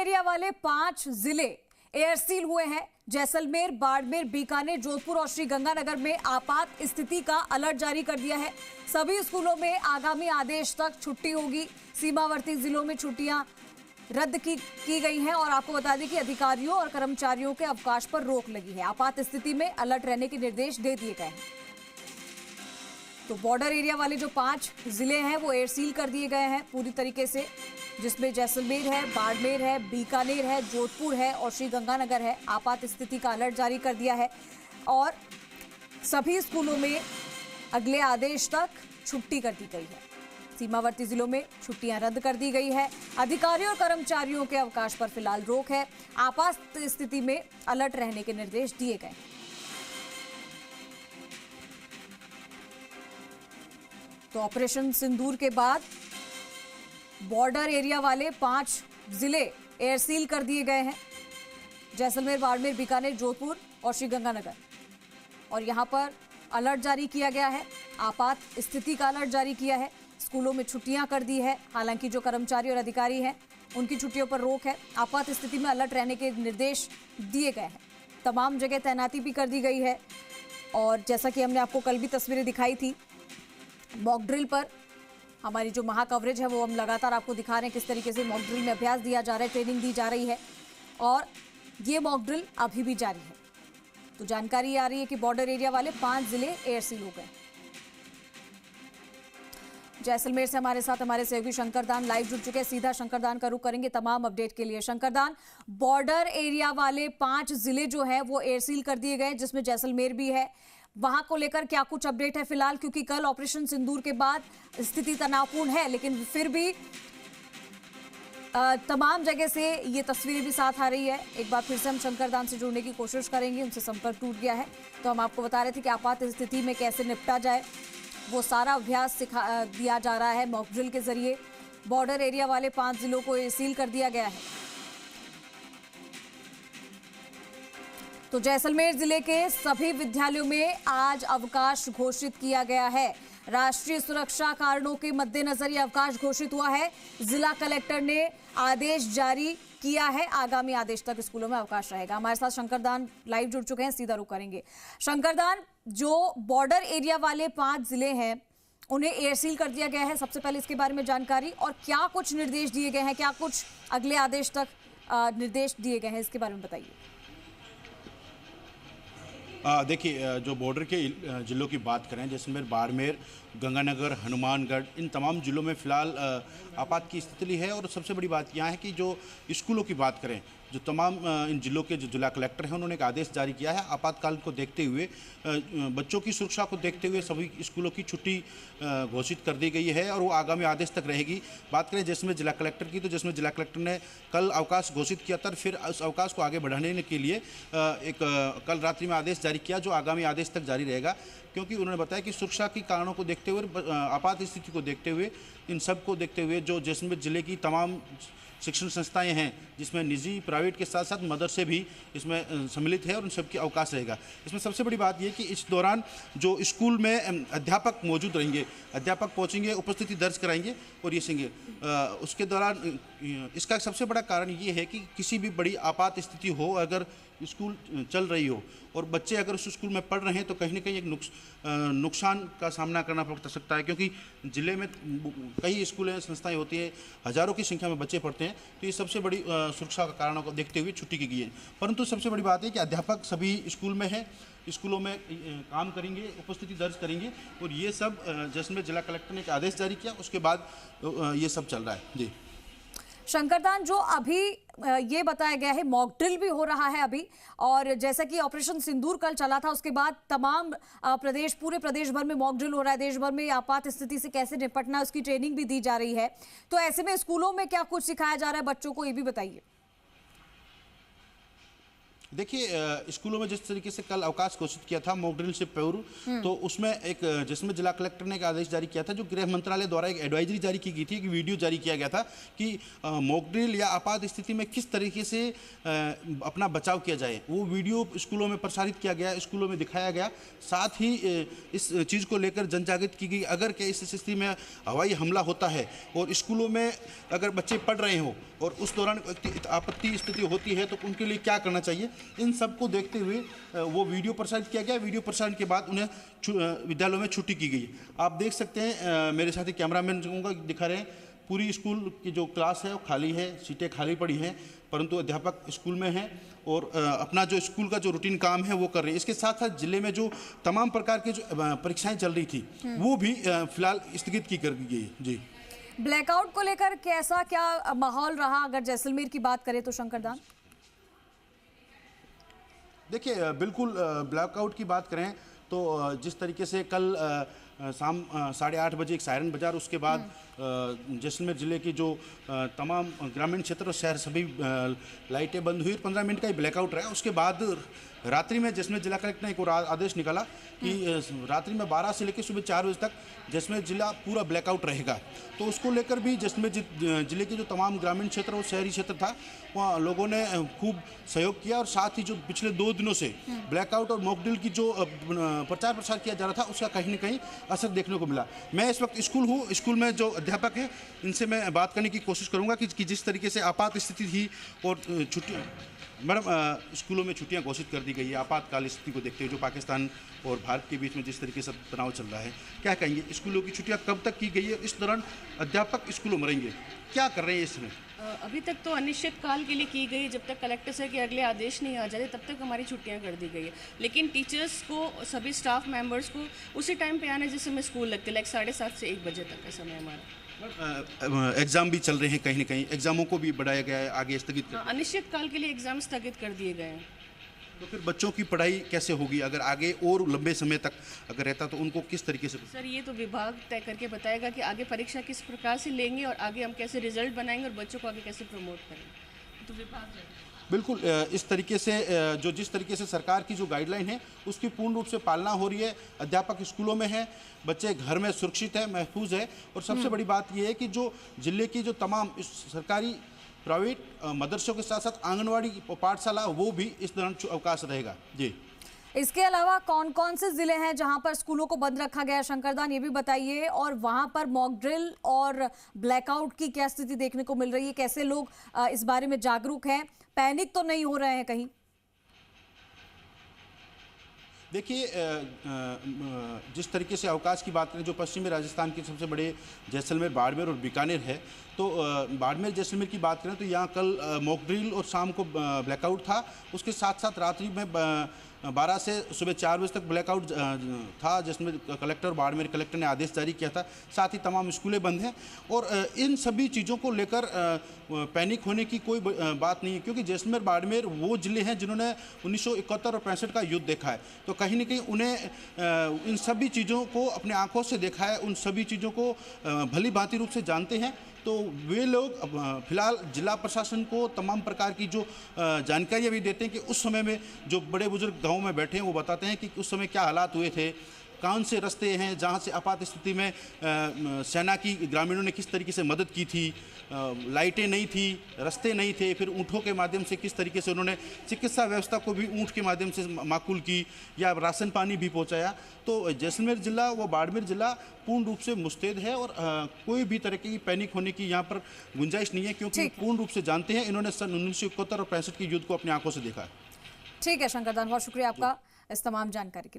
Area वाले 5 जिले एयरसील हुए हैं। जैसलमेर, बाड़मेर, बीकानेर, जोधपुर और श्रीगंगानगर में आपात स्थिति का अलर्ट जारी कर दिया है। सभी स्कूलों में आगामी आदेश तक छुट्टी होगी। सीमावर्ती जिलों में छुट्टियां रद्द की गई हैं और आपको बता दें कि अधिकारियों और कर्मचारियों के अवकाश पर रोक लगी है। आपात स्थिति में अलर्ट रहने के निर्देश दे दिए गए हैं। तो बॉर्डर एरिया वाले जो 5 जिले हैं वो एयरसील कर दिए गए हैं पूरी तरीके से, जिसमें जैसलमेर है, बाड़मेर है, बीकानेर है, जोधपुर है और श्रीगंगानगर है। आपात स्थिति का अलर्ट जारी कर दिया है और सभी स्कूलों में अगले आदेश तक छुट्टी कर दी गई है। सीमावर्ती जिलों में छुट्टियां रद्द कर दी गई है। अधिकारियों और कर्मचारियों के अवकाश पर फिलहाल रोक है। आपात स्थिति में अलर्ट रहने के निर्देश दिए गए। तो ऑपरेशन सिंदूर के बाद बॉर्डर एरिया वाले 5 जिले एयरसील कर दिए गए हैं। जैसलमेर, बाड़मेर, बीकानेर, जोधपुर और श्रीगंगानगर, और यहां पर अलर्ट जारी किया गया है। आपात स्थिति का अलर्ट जारी किया है। स्कूलों में छुट्टियां कर दी है। हालांकि जो कर्मचारी और अधिकारी हैं उनकी छुट्टियों पर रोक है। आपात स्थिति में अलर्ट रहने के निर्देश दिए गए हैं। तमाम जगह तैनाती भी कर दी गई है। और जैसा कि हमने आपको कल भी तस्वीरें दिखाई थी, मॉक ड्रिल पर हमारी जो महा कवरेज है वो हम लगातार आपको दिखा रहे हैं किस तरीके से मॉक ड्रिल में अभ्यास दिया जा रहा है, ट्रेनिंग दी जा रही है और ये मॉक ड्रिल अभी भी जारी है। तो जानकारी आ रही है कि बॉर्डर एरिया वाले 5 जिले एयरसील हो गए। जैसलमेर से हमारे साथ हमारे सहयोगी शंकरदान लाइव जुड़ चुके हैं। सीधा शंकरदान का रुख करेंगे तमाम अपडेट के लिए। शंकरदान, बॉर्डर एरिया वाले 5 जिले जो है वो एयरसील कर दिए गए, जिसमें जैसलमेर भी है। वहां को लेकर क्या कुछ अपडेट है फिलहाल, क्योंकि कल ऑपरेशन सिंदूर के बाद स्थिति तनावपूर्ण है, लेकिन फिर भी तमाम जगह से ये तस्वीरें भी साथ आ रही है। एक बार फिर से हम शंकरदान से जुड़ने की कोशिश करेंगे, उनसे संपर्क टूट गया है। तो हम आपको बता रहे थे कि आपात स्थिति में कैसे निपटा जाए, वो सारा अभ्यास दिया जा रहा है मॉक ड्रिल के जरिए। बॉर्डर एरिया वाले 5 जिलों को सील कर दिया गया है। तो जैसलमेर जिले के सभी विद्यालयों में आज अवकाश घोषित किया गया है। राष्ट्रीय सुरक्षा कारणों के मद्देनजर यह अवकाश घोषित हुआ है। जिला कलेक्टर ने आदेश जारी किया है। आगामी आदेश तक स्कूलों में अवकाश रहेगा। हमारे साथ शंकरदान लाइव जुड़ चुके हैं, सीधा रुख करेंगे। शंकरदान, जो बॉर्डर एरिया वाले 5 जिले हैं उन्हें एयरसील कर दिया गया है, सबसे पहले इसके बारे में जानकारी और क्या कुछ निर्देश दिए गए हैं, क्या कुछ अगले आदेश तक निर्देश दिए गए हैं, इसके बारे में बताइए। देखिए, जो बॉर्डर के ज़िलों की बात करें, जैसलमेर, बाड़मेर, गंगानगर, हनुमानगढ़, इन तमाम ज़िलों में फ़िलहाल आपात की स्थिति है। और सबसे बड़ी बात यहाँ है कि जो स्कूलों की बात करें, जो तमाम इन ज़िलों के जो जिला कलेक्टर हैं उन्होंने एक आदेश जारी किया है। आपातकाल को देखते हुए, बच्चों की सुरक्षा को देखते हुए सभी स्कूलों की छुट्टी घोषित कर दी गई है और वो आगामी आदेश तक रहेगी। बात करें जिसमें जिला कलेक्टर की, तो जिसमें जिला कलेक्टर ने कल अवकाश घोषित किया था, फिर उस अवकाश को आगे बढ़ाने के लिए कल रात्रि में आदेश जारी किया, जो आगामी आदेश तक जारी रहेगा। क्योंकि उन्होंने बताया कि सुरक्षा की कारणों को देखते हुए, आपात स्थिति को देखते हुए, इन सब को देखते हुए जो जैसलमेर जिले की तमाम शिक्षण संस्थाएं हैं, जिसमें निजी, प्राइवेट के साथ साथ मदरसे भी इसमें सम्मिलित है और उन सबकी अवकाश रहेगा। इसमें सबसे बड़ी बात यह कि इस दौरान जो स्कूल में अध्यापक मौजूद रहेंगे, अध्यापक पहुंचेंगे, उपस्थिति दर्ज कराएंगे और ये सिंगे उसके दौरान इसका सबसे बड़ा कारण ये है कि किसी भी बड़ी आपात स्थिति हो, अगर स्कूल चल रही हो और बच्चे अगर उस स्कूल में पढ़ रहे हैं, तो कहीं ना कहीं एक नुकसान का सामना करना पड़ सकता है। क्योंकि ज़िले में कई स्कूलें, संस्थाएं होती हैं, हज़ारों की संख्या में बच्चे पढ़ते हैं, तो ये सबसे बड़ी सुरक्षा के कारणों को देखते हुए छुट्टी की गई है। परंतु सबसे बड़ी बात है कि अध्यापक सभी स्कूल में हैं, स्कूलों में काम करेंगे, उपस्थिति दर्ज करेंगे और ये सब जैसलमेर जिला कलेक्टर ने एक आदेश जारी किया, उसके बाद ये सब चल रहा है। जी शंकरदान, जो अभी ये बताया गया है मॉक ड्रिल भी हो रहा है अभी, और जैसा कि ऑपरेशन सिंदूर कल चला था, उसके बाद तमाम पूरे प्रदेश भर में मॉक ड्रिल हो रहा है। देश भर में आपात स्थिति से कैसे निपटना है उसकी ट्रेनिंग भी दी जा रही है। तो ऐसे में स्कूलों में क्या कुछ सिखाया जा रहा है बच्चों को, ये भी बताइए। देखिए, स्कूलों में जिस तरीके से कल अवकाश घोषित किया था मॉक ड्रिल से पूर्व, तो उसमें एक जिसमें जिला कलेक्टर ने एक आदेश जारी किया था, जो गृह मंत्रालय द्वारा एक एडवाइजरी जारी की गई थी, एक वीडियो जारी किया गया था कि मॉक ड्रिल या आपात स्थिति में किस तरीके से अपना बचाव किया जाए। वो वीडियो स्कूलों में प्रसारित किया गया, स्कूलों में दिखाया गया। साथ ही इस चीज़ को लेकर जन जागृत की गई, अगर क्या इस स्थिति में हवाई हमला होता है और स्कूलों में अगर बच्चे पढ़ रहे हो और उस दौरान आपत्ति स्थिति होती है तो उनके लिए क्या करना चाहिए, इन सब को देखते हुए वो वीडियो प्रसारित किया गया। वीडियो प्रसारण के बाद उन्हें विद्यालयों में छुट्टी की गई। आप देख सकते हैं, मेरे साथी कैमरामैन दिखा रहे हैं, पूरी स्कूल की जो क्लास है वो खाली है, सीटें खाली पड़ी हैं, परंतु अध्यापक स्कूल में हैं और अपना जो स्कूल का जो रूटीन काम है वो कर रहे हैं। इसके साथ साथ जिले में जो तमाम प्रकार की जो परीक्षाएं चल रही थी वो भी फिलहाल स्थगित की कर गई। जी, ब्लैकआउट को लेकर कैसा क्या माहौल रहा, अगर जैसलमेर की बात करें तो शंकरदान? देखिए, बिल्कुल ब्लैकआउट की बात करें तो जिस तरीके से कल शाम 8:30 बजे एक सायरन बजा और उसके बाद जैसलमेर जिले की जो तमाम ग्रामीण क्षेत्र और शहर सभी लाइटें बंद हुई और 15 मिनट का ही ब्लैकआउट रहा। उसके बाद रात्रि में जैसलमेर जिला कलेक्टर ने एक और आदेश निकाला कि रात्रि में 12 से लेकर सुबह 4 बजे तक जैसलमेर जिला पूरा ब्लैकआउट रहेगा। तो उसको लेकर भी जैसलमेर जिले के जो तमाम ग्रामीण क्षेत्र और शहरी क्षेत्र था वहाँ लोगों ने खूब सहयोग किया और साथ ही जो पिछले 2 दिनों से ब्लैकआउट और मॉकड्रिल की जो प्रचार प्रसार किया जा रहा था उसका कहीं न कहीं असर देखने को मिला। मैं इस वक्त स्कूल हूँ, स्कूल में जो अध्यापक हैं इनसे मैं बात करने की कोशिश करूँगा कि जिस तरीके से आपात स्थिति थी और छुट्टी, मैडम स्कूलों में छुट्टियां घोषित कर दी गई है आपातकाल स्थिति को देखते हुए, जो पाकिस्तान और भारत के बीच में जिस तरीके से तनाव चल रहा है, क्या कहेंगे? स्कूलों की छुट्टियां कब तक की गई है? इस दौरान अध्यापक स्कूलों में रहेंगे, क्या कर रहे हैं इसमें? अभी तक तो अनिश्चितकाल के लिए की गई, जब तक कलेक्टर से के अगले आदेश नहीं आ जाते तब तक हमारी छुट्टियां कर दी गई है। लेकिन टीचर्स को, सभी स्टाफ मेंबर्स को उसी टाइम पे आना जिस समय स्कूल लगते, लाइक 7:30 से 1 बजे तक का समय हमारा। एग्ज़ाम भी चल रहे हैं, कहीं ना कहीं एग्ज़ामों को भी बढ़ाया गया है, आगे स्थगित कर अनिश्चितकाल के लिए एग्जाम स्थगित कर दिए गए हैं। तो फिर बच्चों की पढ़ाई कैसे होगी अगर आगे और लंबे समय तक अगर रहता तो उनको किस तरीके से? सर, ये तो विभाग तय करके बताएगा कि आगे परीक्षा किस प्रकार से लेंगे और आगे हम कैसे रिजल्ट बनाएंगे और बच्चों को आगे कैसे प्रमोट करेंगे, तो विभाग बिल्कुल इस तरीके से जिस तरीके से सरकार की जो गाइडलाइन है उसकी पूर्ण रूप से पालना हो रही है। अध्यापक स्कूलों में है, बच्चे घर में सुरक्षित है, महफूज है और सबसे बड़ी बात यह है कि जो जिले की जो तमाम सरकारी प्राइवेट मदरसों के साथ साथ आंगनवाड़ी पाठशाला वो भी इस दौरान अवकाश रहेगा। जी, इसके अलावा कौन कौन से जिले हैं जहां पर स्कूलों को बंद रखा गया है, शंकरदान, ये भी बताइए। और वहां पर मॉक ड्रिल और ब्लैकआउट की क्या स्थिति देखने को मिल रही है, कैसे लोग इस बारे में जागरूक हैं, पैनिक तो नहीं हो रहे हैं कहीं? देखिए, जिस तरीके से अवकाश की बात करें, जो पश्चिमी राजस्थान के सबसे बड़े जैसलमेर, बाड़मेर और बीकानेर है, तो बाड़मेर जैसलमेर की बात करें तो यहाँ कल मॉक ड्रिल और शाम को ब्लैकआउट था। उसके साथ साथ रात्रि में 12 से सुबह 4 बजे तक ब्लैकआउट था, जिसमें कलेक्टर, बाड़मेर कलेक्टर ने आदेश जारी किया था। साथ ही तमाम स्कूलें बंद हैं और इन सभी चीज़ों को लेकर पैनिक होने की कोई बात नहीं है, क्योंकि जैसलमेर, बाड़मेर वो ज़िले हैं जिन्होंने 1971 और 65 का युद्ध देखा है। तो कहीं ना कहीं उन्हें इन सभी चीज़ों को अपने आंखों से देखा है, उन सभी चीज़ों को भली भांति रूप से जानते हैं। तो वे लोग फिलहाल जिला प्रशासन को तमाम प्रकार की जो जानकारियाँ भी देते हैं कि उस समय में जो बड़े बुजुर्ग गाँव में बैठे हैं वो बताते हैं कि उस समय क्या हालात हुए थे, कौन से रास्ते हैं जहाँ से आपात स्थिति में सेना की ग्रामीणों ने किस तरीके से मदद की थी, लाइटें नहीं थी, रास्ते नहीं थे, फिर ऊँटों के माध्यम से किस तरीके से उन्होंने चिकित्सा व्यवस्था को भी ऊँट के माध्यम से माकूल की या राशन पानी भी पहुँचाया। तो जैसलमेर जिला व बाड़मेर जिला पूर्ण रूप से मुस्तैद है और कोई भी तरह की पैनिक होने की यहाँ पर गुंजाइश नहीं है, क्योंकि पूर्ण रूप से जानते हैं, इन्होंने सन 1971 और 65 के युद्ध को अपनी आंखों से देखा है। ठीक है शंकरदान, बहुत शुक्रिया आपका इस तमाम जानकारी के लिए।